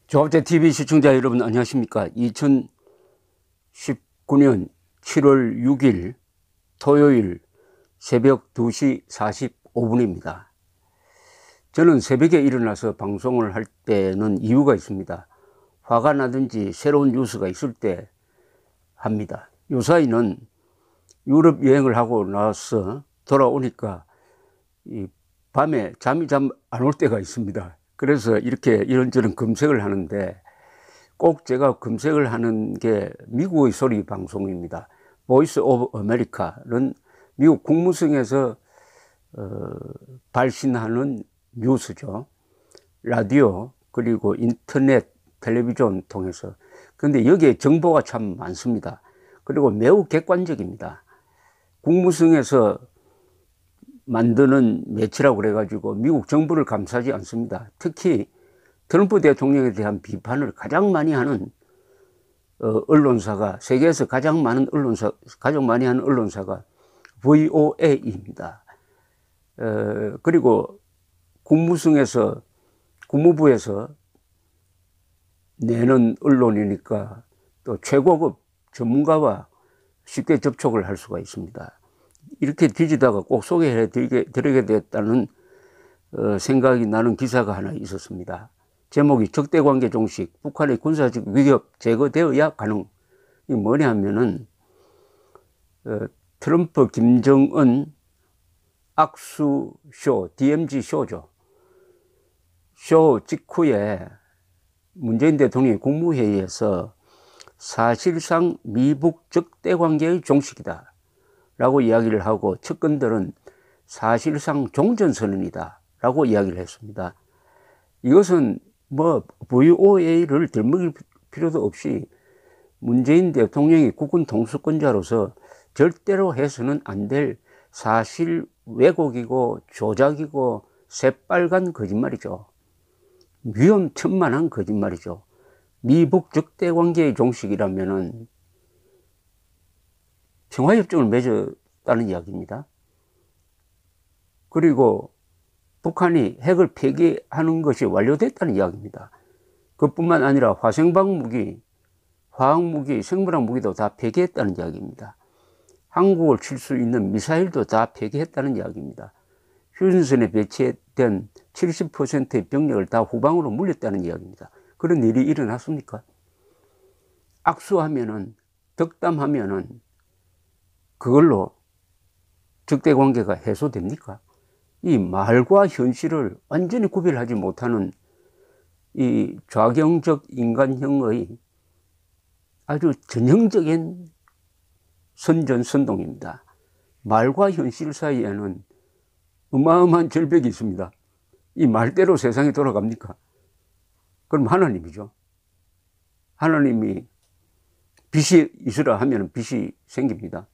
조합재 TV 시청자 여러분 안녕하십니까? 2019년 7월 6일 토요일 새벽 2시 45분입니다. 저는 새벽에 일어나서 방송을 할 때는 이유가 있습니다. 화가 나든지 새로운 뉴스가 있을 때 합니다. 요사이는 유럽 여행을 하고 나서 돌아오니까 이 밤에 잠이 안 올 때가 있습니다. 그래서 이렇게 이런저런 검색을 하는데 꼭 제가 검색을 하는 게 미국의 소리 방송입니다. 보이스 오브 아메리카는 미국 국무성에서 발신하는 뉴스죠. 라디오 그리고 인터넷, 텔레비전 통해서. 그런데 여기에 정보가 참 많습니다. 그리고 매우 객관적입니다. 국무성에서 만드는 매체라고 그래가지고 미국 정부를 감싸지 않습니다. 특히 트럼프 대통령에 대한 비판을 가장 많이 하는 언론사가, 세계에서 가장 많이 하는 언론사가 VOA입니다. 그리고 국무부에서 내는 언론이니까 또 최고급 전문가와 쉽게 접촉을 할 수가 있습니다. 이렇게 뒤지다가 꼭 소개해 드리게 됐다는 생각이 나는 기사가 하나 있었습니다. 제목이 적대관계 종식, 북한의 군사적 위협 제거되어야 가능. 이게 뭐냐 하면은 트럼프 김정은 악수쇼, DMZ 쇼죠. 쇼 직후에 문재인 대통령이 국무회의에서 사실상 미북 적대관계의 종식이다 라고 이야기를 하고 측근들은 사실상 종전선언이다 라고 이야기를 했습니다. 이것은 뭐 VOA를 들먹일 필요도 없이 문재인 대통령이 국군 통수권자로서 절대로 해서는 안 될 사실 왜곡이고 조작이고 새빨간 거짓말이죠. 위험천만한 거짓말이죠. 미북 적대관계의 종식이라면은 평화협정을 맺었다는 이야기입니다. 그리고 북한이 핵을 폐기하는 것이 완료됐다는 이야기입니다. 그뿐만 아니라 화생방 무기, 화학무기, 생물학 무기도 다 폐기했다는 이야기입니다. 한국을 칠 수 있는 미사일도 다 폐기했다는 이야기입니다. 휴전선에 배치된 70%의 병력을 다 후방으로 물렸다는 이야기입니다. 그런 일이 일어났습니까? 악수하면은, 덕담하면은 그걸로 적대관계가 해소됩니까? 이 말과 현실을 완전히 구별하지 못하는 이 좌경적 인간형의 아주 전형적인 선전선동입니다. 말과 현실 사이에는 어마어마한 절벽이 있습니다. 이 말대로 세상이 돌아갑니까? 그럼 하나님이죠. 하나님이 빛이 있으라 하면 빛이 생깁니다.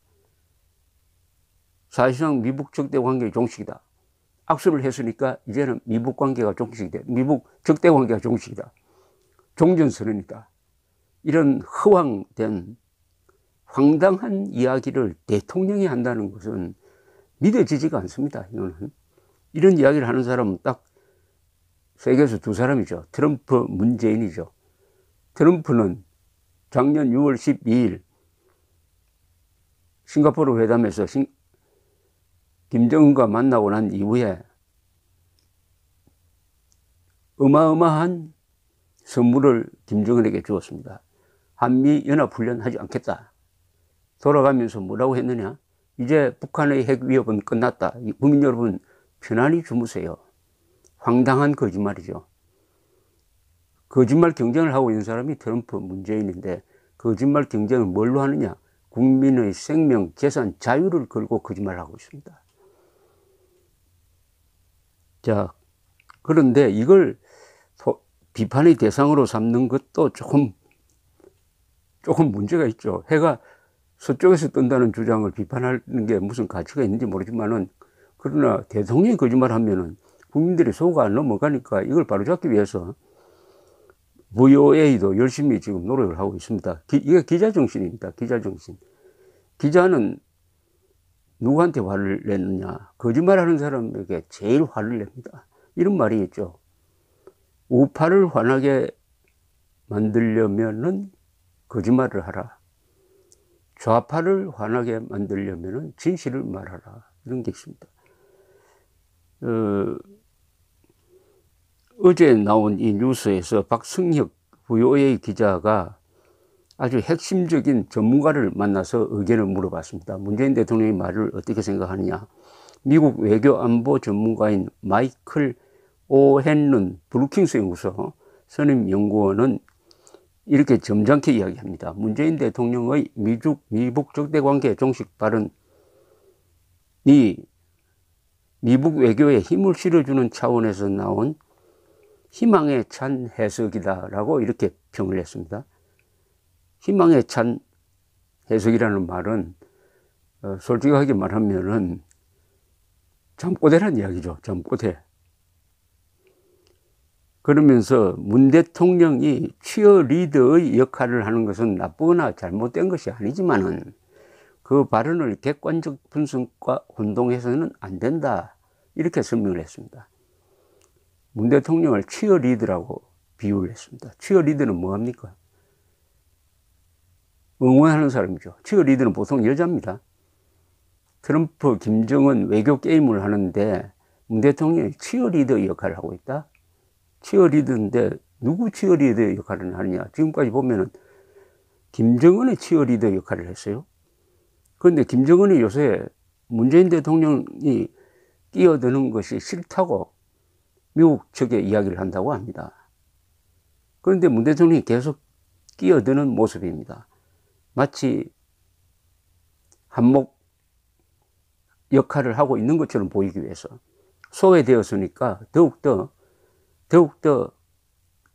사실상 미북 적대관계의 종식이다. 악수를 했으니까 이제는 미북 관계가 종식이다. 미북 적대관계가 종식이다. 종전선언이다. 이런 허황된 황당한 이야기를 대통령이 한다는 것은 믿어지지가 않습니다. 이런 이야기를 하는 사람은 딱 세계에서 두 사람이죠. 트럼프, 문재인이죠. 트럼프는 작년 6월 12일 싱가포르 회담에서 김정은과 만나고 난 이후에 어마어마한 선물을 김정은에게 주었습니다. 한미연합훈련 하지 않겠다. 돌아가면서 뭐라고 했느냐? 이제 북한의 핵 위협은 끝났다. 국민 여러분 편안히 주무세요. 황당한 거짓말이죠. 거짓말 경쟁을 하고 있는 사람이 트럼프, 문재인인데 거짓말 경쟁을 뭘로 하느냐? 국민의 생명, 재산, 자유를 걸고 거짓말을 하고 있습니다. 자, 그런데 이걸 비판의 대상으로 삼는 것도 조금 문제가 있죠. 해가 서쪽에서 뜬다는 주장을 비판하는 게 무슨 가치가 있는지 모르지만은, 그러나 대통령이 거짓말하면은 국민들이 속아 넘어가니까 이걸 바로잡기 위해서 VOA도 열심히 지금 노력을 하고 있습니다. 이게 기자정신입니다. 기자정신. 기자는 누구한테 화를 내느냐? 거짓말하는 사람에게 제일 화를 냅니다. 이런 말이 있죠. 우파를 화나게 만들려면은 거짓말을 하라. 좌파를 화나게 만들려면은 진실을 말하라. 이런 게 있습니다. 어제 나온 이 뉴스에서 박승혁 VOA 기자가 아주 핵심적인 전문가를 만나서 의견을 물어봤습니다. 문재인 대통령의 말을 어떻게 생각하느냐. 미국 외교안보 전문가인 마이클 오헨런 브루킹스 연구소 선임 연구원은 이렇게 점잖게 이야기합니다. 문재인 대통령의 미북 적대관계 종식 발언이 미북 외교에 힘을 실어주는 차원에서 나온 희망에 찬 해석이다라고 이렇게 평을 했습니다. 희망에 찬 해석이라는 말은 솔직하게 말하면은 잠꼬대라는 이야기죠. 잠꼬대. 그러면서 문 대통령이 치어리더의 역할을 하는 것은 나쁘거나 잘못된 것이 아니지만은 그 발언을 객관적 분석과 혼동해서는 안 된다. 이렇게 설명을 했습니다. 문 대통령을 치어리더라고 비유를 했습니다. 치어리더는 뭐합니까? 응원하는 사람이죠. 치어리더는 보통 여자입니다. 트럼프, 김정은 외교 게임을 하는데 문 대통령이 치어리더 역할을 하고 있다? 치어리더인데 누구 치어리더 역할을 하느냐? 지금까지 보면은 김정은의 치어리더 역할을 했어요. 그런데 김정은이 요새 문재인 대통령이 끼어드는 것이 싫다고 미국 측에 이야기를 한다고 합니다. 그런데 문 대통령이 계속 끼어드는 모습입니다. 마치 한몫 역할을 하고 있는 것처럼 보이기 위해서 소외되었으니까 더욱더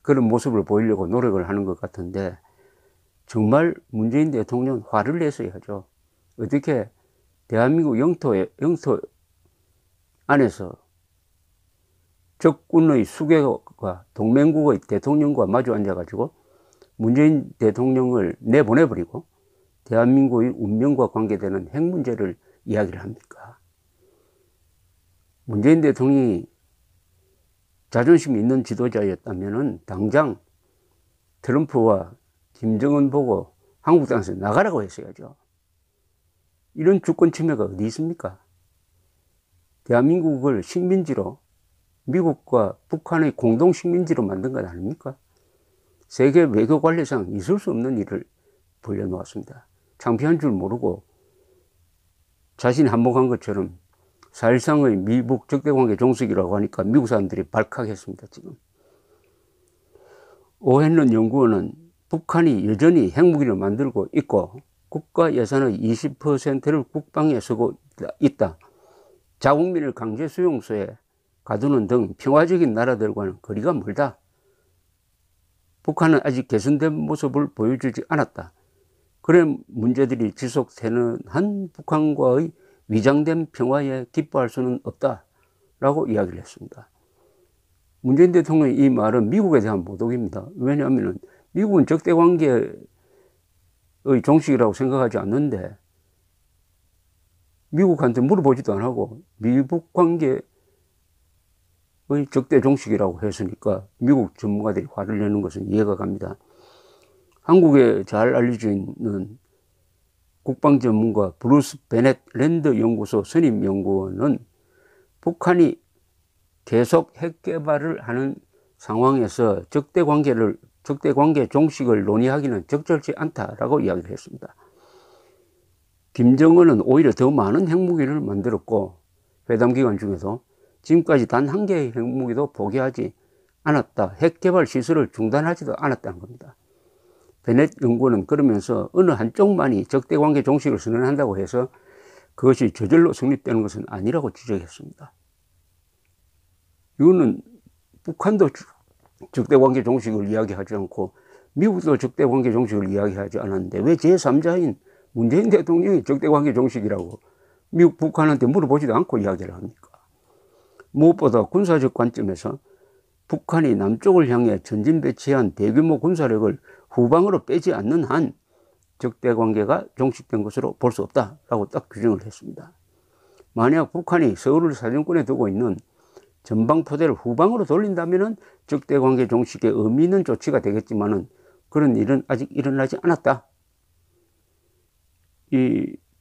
그런 모습을 보이려고 노력을 하는 것 같은데 정말 문재인 대통령 화를 내서 하죠. 어떻게 대한민국 영토 안에서 적군의 수개국과 동맹국의 대통령과 마주 앉아가지고 문재인 대통령을 내보내버리고 대한민국의 운명과 관계되는 핵 문제를 이야기를 합니까? 문재인 대통령이 자존심 있는 지도자였다면 당장 트럼프와 김정은 보고 한국 땅에서 나가라고 했어야죠. 이런 주권 침해가 어디 있습니까? 대한민국을 식민지로 미국과 북한의 공동 식민지로 만든 것 아닙니까? 세계 외교 관례상 있을 수 없는 일을 벌여놓았습니다. 창피한 줄 모르고 자신이 한몫한 것처럼 4.13의 미북 적대관계 종식이라고 하니까 미국 사람들이 발칵했습니다. 지금 오헨런 연구원은 북한이 여전히 핵무기를 만들고 있고 국가 예산의 20%를 국방에 쓰고 있다. 자국민을 강제 수용소에 가두는 등 평화적인 나라들과는 거리가 멀다. 북한은 아직 개선된 모습을 보여주지 않았다. 그런 문제들이 지속되는 한 북한과의 위장된 평화에 기뻐할 수는 없다라고 이야기를 했습니다. 문재인 대통령의 이 말은 미국에 대한 모독입니다. 왜냐하면 미국은 적대관계의 종식이라고 생각하지 않는데 미국한테 물어보지도 안 하고 미북 관계의 적대 종식이라고 했으니까 미국 전문가들이 화를 내는 것은 이해가 갑니다. 한국에 잘 알려져 있는 국방전문가 브루스 베넷 랜드 연구소 선임 연구원은 북한이 계속 핵 개발을 하는 상황에서 적대관계 종식을 논의하기는 적절치 않다라고 이야기를 했습니다. 김정은은 오히려 더 많은 핵무기를 만들었고 회담 기간 중에도 지금까지 단 한 개의 핵무기도 포기하지 않았다. 핵 개발 시설을 중단하지도 않았다는 겁니다. 베넷 연구원은 그러면서 어느 한쪽만이 적대관계 종식을 선언한다고 해서 그것이 저절로 성립되는 것은 아니라고 지적했습니다. 이거는 북한도 적대관계 종식을 이야기하지 않고 미국도 적대관계 종식을 이야기하지 않았는데 왜 제3자인 문재인 대통령이 적대관계 종식이라고 미국 북한한테 물어보지도 않고 이야기를 합니까? 무엇보다 군사적 관점에서 북한이 남쪽을 향해 전진 배치한 대규모 군사력을 후방으로 빼지 않는 한 적대관계가 종식된 것으로 볼 수 없다라고 딱 규정을 했습니다. 만약 북한이 서울을 사정권에 두고 있는 전방포대를 후방으로 돌린다면 적대관계 종식에 의미 있는 조치가 되겠지만은 그런 일은 아직 일어나지 않았다.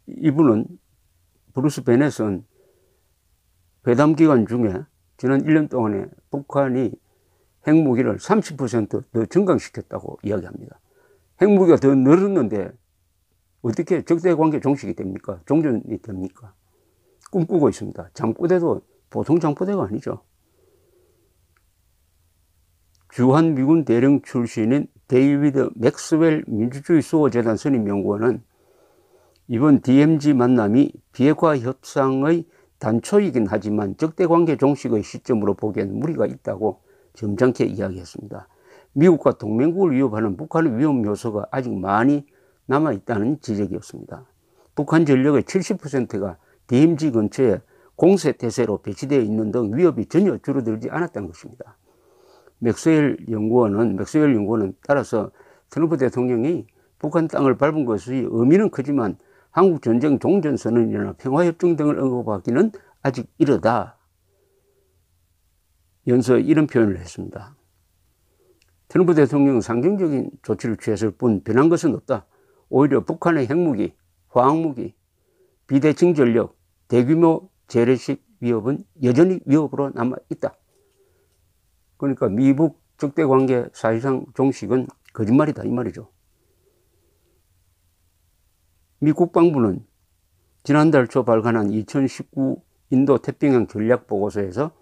이분은 브루스 베넷은 회담 기간 중에 지난 1년 동안에 북한이 핵무기를 30% 더 증강시켰다고 이야기합니다. 핵무기가 더 늘었는데 어떻게 적대관계 종식이 됩니까? 종전이 됩니까? 꿈꾸고 있습니다. 잠꼬대도 보통 잠꼬대가 아니죠. 주한 미군 대령 출신인 데이비드 맥스웰 민주주의 수호재단 선임연구원은 이번 DMZ 만남이 비핵화 협상의 단초이긴 하지만 적대관계 종식의 시점으로 보기에는 무리가 있다고 점잖게 이야기했습니다. 미국과 동맹국을 위협하는 북한의 위험 요소가 아직 많이 남아있다는 지적이었습니다. 북한 전력의 70%가 DMZ 근처에 공세태세로 배치되어 있는 등 위협이 전혀 줄어들지 않았다는 것입니다. 맥스웰 연구원은 따라서 트럼프 대통령이 북한 땅을 밟은 것의 의미는 크지만 한국 전쟁 종전선언이나 평화협정 등을 언급하기는 아직 이르다. 연서 이런 표현을 했습니다. 트럼프 대통령은 상징적인 조치를 취했을 뿐 변한 것은 없다. 오히려 북한의 핵무기, 화학무기, 비대칭 전력, 대규모 재래식 위협은 여전히 위협으로 남아있다. 그러니까 미북 적대관계 사실상 종식은 거짓말이다 이 말이죠. 미 국방부는 지난달 초 발간한 2019 인도 태평양 전략보고서에서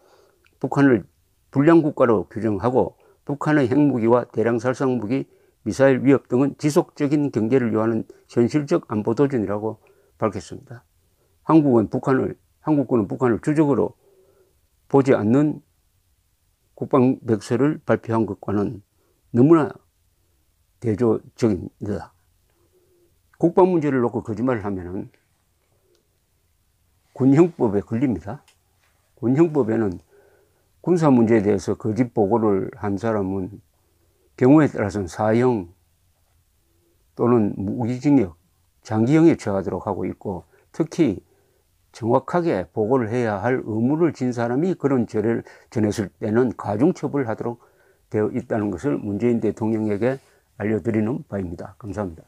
북한을 불량국가로 규정하고 북한의 핵무기와 대량살상무기, 미사일 위협 등은 지속적인 경계를 요하는 현실적 안보 도전이라고 밝혔습니다. 한국군은 북한을 주적으로 보지 않는 국방백서를 발표한 것과는 너무나 대조적입니다. 국방 문제를 놓고 거짓말을 하면은 군형법에 걸립니다. 군형법에는 군사 문제에 대해서 거짓 보고를 한 사람은 경우에 따라서는 사형 또는 무기징역, 장기형에 처하도록 하고 있고, 특히 정확하게 보고를 해야 할 의무를 진 사람이 그런 죄를 전했을 때는 가중처벌하도록 되어 있다는 것을 문재인 대통령에게 알려드리는 바입니다. 감사합니다.